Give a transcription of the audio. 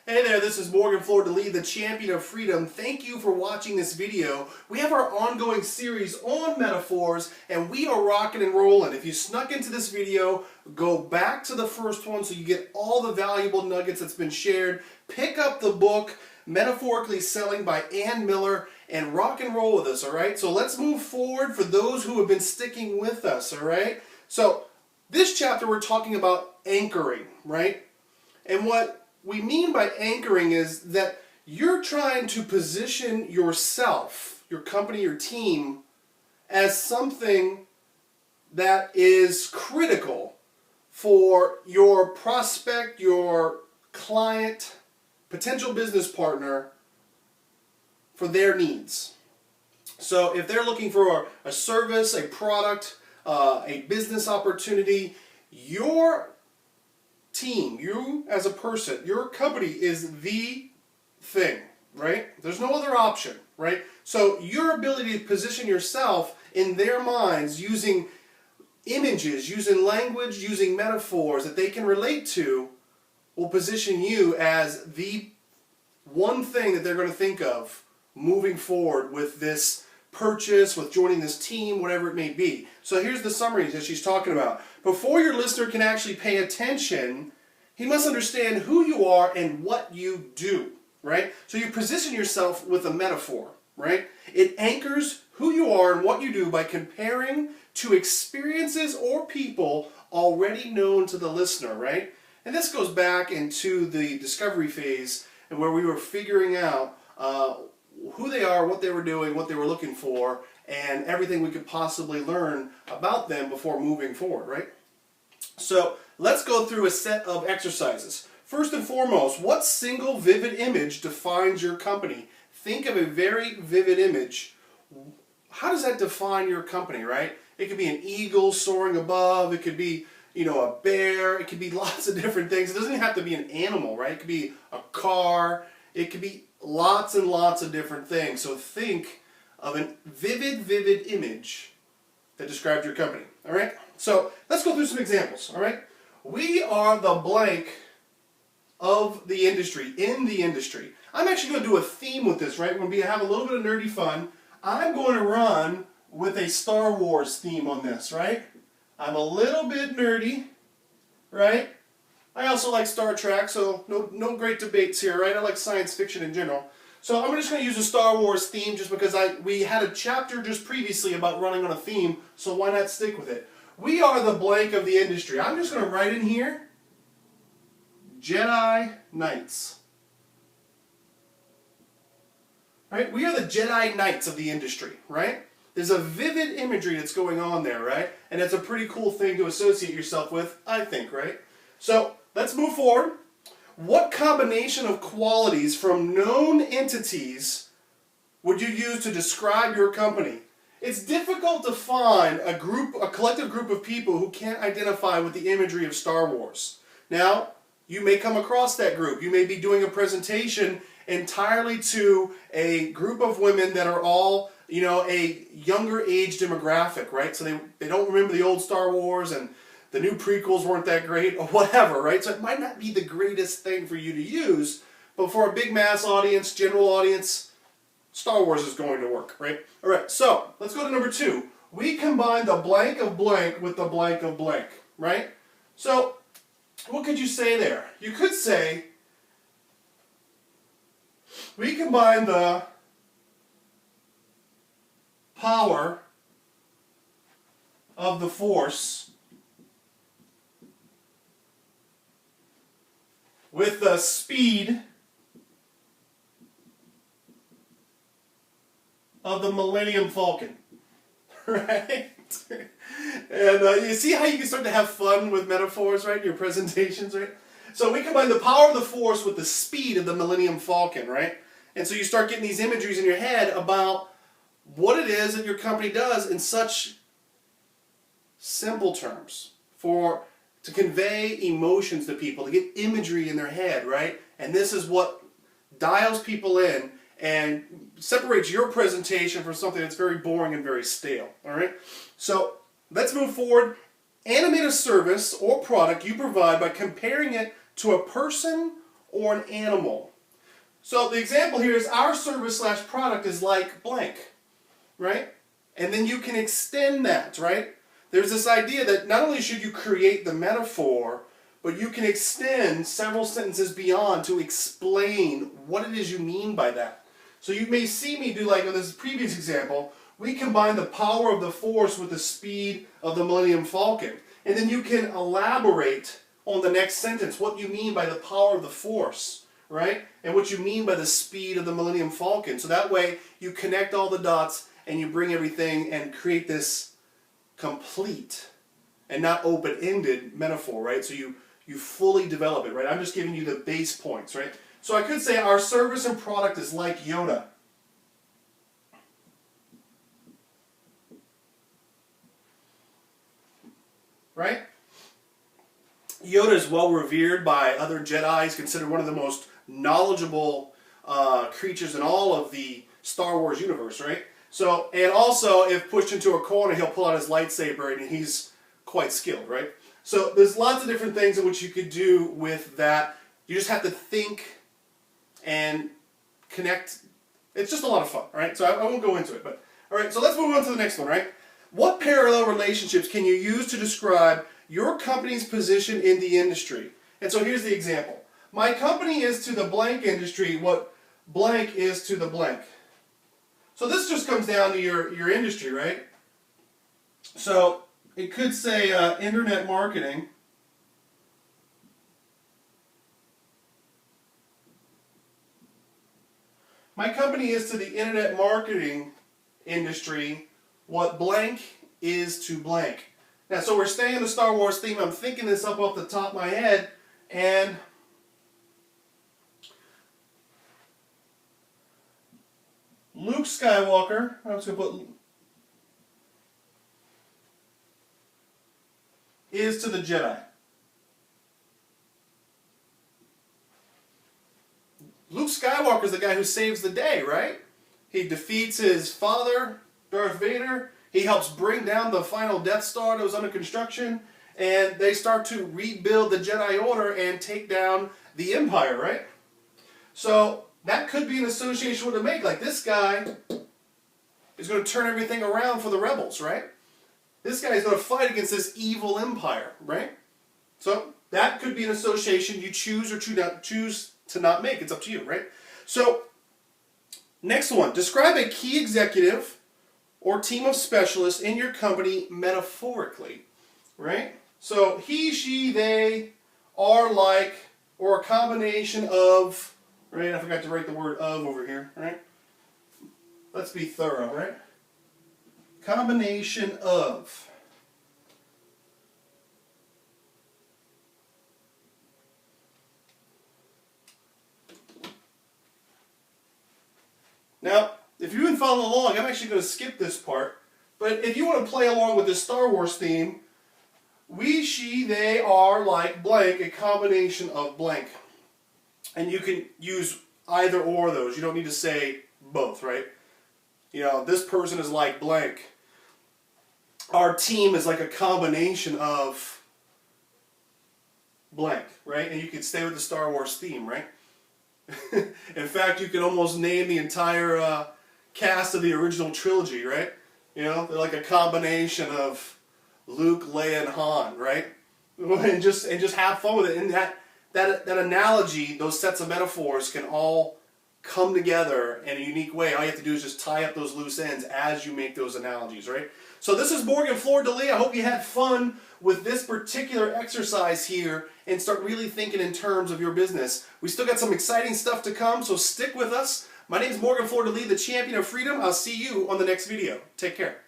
Hey there, this is Morgan Fleur-de-Lis, the champion of freedom. Thank you for watching this video. We have our ongoing series on metaphors, and we are rocking and rolling. If you snuck into this video, go back to the first one so you get all the valuable nuggets that's been shared. Pick up the book, Metaphorically Selling by Ann Miller, and rock and roll with us, all right? So let's move forward for those who have been sticking with us, all right? So this chapter we're talking about anchoring, right? And what we mean by anchoring is that you're trying to position yourself, your company, your team, as something that is critical for your prospect, your client, potential business partner, for their needs. So if they're looking for a service, a product, a business opportunity, your team, you as a person, your company is the thing, right? There's no other option, right? So your ability to position yourself in their minds using images, using language, using metaphors that they can relate to will position you as the one thing that they're going to think of moving forward with this purchase, with joining this team, whatever it may be. So here's the summary that she's talking about. Before your listener can actually pay attention, he must understand who you are and what you do, right? So you position yourself with a metaphor, right? It anchors who you are and what you do by comparing to experiences or people already known to the listener, right? And this goes back into the discovery phase and where we were figuring out who they are, what they were doing, what they were looking for, and everything we could possibly learn about them before moving forward, right? So let's go through a set of exercises. First and foremost, what single vivid image defines your company? Think of a very vivid image. How does that define your company, right? It could be an eagle soaring above. It could be, a bear. It could be lots of different things. It doesn't even have to be an animal, right? It could be a car. It could be lots and lots of different things. So think of a vivid image that describes your company, all right? So let's go through some examples, all right? We are the blank of the industry, in the industry. I'm actually going to do a theme with this, right? We're going to have a little bit of nerdy fun. I'm going to run with a Star Wars theme on this, right? I'm a little bit nerdy, right? I also like Star Trek, so no great debates here, right? I like science fiction in general. So I'm just going to use a Star Wars theme just because we had a chapter just previously about running on a theme, so why not stick with it? We are the blank of the industry. I'm just going to write in here, Jedi Knights. Right? We are the Jedi Knights of the industry, right? There's a vivid imagery that's going on there, right? And it's a pretty cool thing to associate yourself with, I think, right? So let's move forward. What combination of qualities from known entities would you use to describe your company? It's difficult to find a collective group of people who can't identify with the imagery of Star Wars. Now, you may come across that group. You may be doing a presentation entirely to a group of women that are all, a younger age demographic, right? So they don't remember the old Star Wars and the new prequels weren't that great or whatever, right? So it might not be the greatest thing for you to use, but for a big mass audience, general audience, Star Wars is going to work, right? All right, so let's go to number 2. We combine the blank of blank with the blank of blank, right? So what could you say there? You could say we combine the power of the Force with the speed of the Millennium Falcon, right? And you see how you can start to have fun with metaphors, right, in your presentations, right? So we combine the power of the Force with the speed of the Millennium Falcon, right? And so you start getting these imageries in your head about what it is that your company does in such simple terms to convey emotions to people, to get imagery in their head, right? And this is what dials people in and separates your presentation from something that's very boring and very stale, all right? So let's move forward. Animate a service or product you provide by comparing it to a person or an animal. So the example here is our service slash product is like blank, right? And then you can extend that, right? There's this idea that not only should you create the metaphor, but you can extend several sentences beyond to explain what it is you mean by that. So you may see me do, like in this previous example, we combine the power of the Force with the speed of the Millennium Falcon. And then you can elaborate on the next sentence what you mean by the power of the Force, right? And what you mean by the speed of the Millennium Falcon. So that way you connect all the dots and you bring everything and create this complete and not open-ended metaphor, right? So you fully develop it, right? I'm just giving you the base points, right? So I could say our service and product is like Yoda. Right? Yoda is well revered by other Jedi. He's considered one of the most knowledgeable creatures in all of the Star Wars universe, right? So, and also, if pushed into a corner, he'll pull out his lightsaber, and he's quite skilled, right? So, there's lots of different things in which you could do with that. You just have to think and connect. It's just a lot of fun, right? So, I won't go into it, but all right. So, let's move on to the next one, right? What parallel relationships can you use to describe your company's position in the industry? And so, here's the example. My company is to the blank industry what blank is to the blank. So this just comes down to your industry, right? So it could say internet marketing. My company is to the internet marketing industry what blank is to blank. Now, so we're staying in the Star Wars theme. I'm thinking this up off the top of my head, and Luke Skywalker, I'm just going to put, is to the Jedi. Luke Skywalker is the guy who saves the day, right? He defeats his father, Darth Vader. He helps bring down the final Death Star that was under construction. And they start to rebuild the Jedi Order and take down the Empire, right? So that could be an association with a make. Like, this guy is going to turn everything around for the rebels, right? This guy is going to fight against this evil empire, right? So that could be an association you choose or choose to not make. It's up to you, right? So next one. Describe a key executive or team of specialists in your company metaphorically, right? So he, she, they are like, or a combination of, right? I forgot to write the word of over here, right? Let's be thorough, right? Combination of. Now, if you've been following along, I'm actually going to skip this part. But if you want to play along with this Star Wars theme, we, she, they are like blank, a combination of blank. And you can use either or of those. You don't need to say both, right? You know, this person is like blank. Our team is like a combination of blank, right? And you could stay with the Star Wars theme, right? In fact, you could almost name the entire cast of the original trilogy, right? You know, they're like a combination of Luke, Leia, and Han, right? And just have fun with it. And that analogy, those sets of metaphors can all come together in a unique way. All you have to do is just tie up those loose ends as you make those analogies, right? So this is Morgan Fleur-de-Lis. I hope you had fun with this particular exercise here and start really thinking in terms of your business. We still got some exciting stuff to come, so stick with us. My name is Morgan Fleur-de-Lis, the champion of freedom. I'll see you on the next video. Take care.